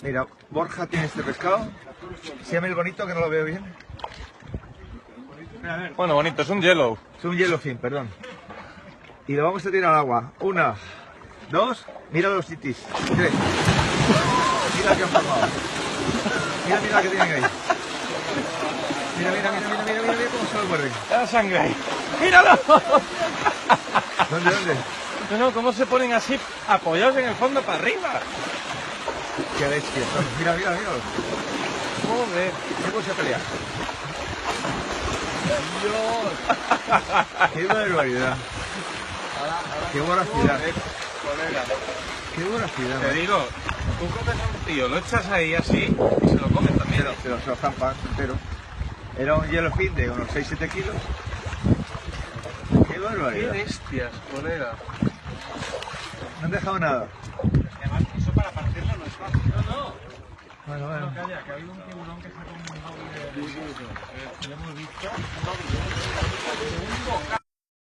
Mira, Borja tiene este pescado. Se llama el bonito, que no lo veo bien. Bueno, bonito, es un yellow. Es un yellowfin, perdón. Y lo vamos a tirar al agua. 1, 2, mira los titis. 3. Mira que han formado. Mira, mira que tienen ahí. Mira, mira, mira, mira, mira, mira cómo se lo muerden. La sangre ahí. ¡Míralo! ¿Dónde, dónde? No, cómo se ponen así apoyados en el fondo para arriba. Qué bestia. Mira, mira, mira. Joder. ¿Cómo se pelea? Dios. Qué barbaridad. Qué voracidad. Colega. Qué voracidad. Te digo, tú coges a un tío, lo echas ahí así y se lo comes también. Se lo zampan entero. Era un yellowfin de unos 6-7 kilos. Qué Qué barbaridad. bestias, colega. No han dejado nada. Además, eso para partirlo no es fácil. No. Bueno, bueno. Calla, que ha habido un tiburón que sacó un doble de... Lo hemos visto. Un doble. Un bocado.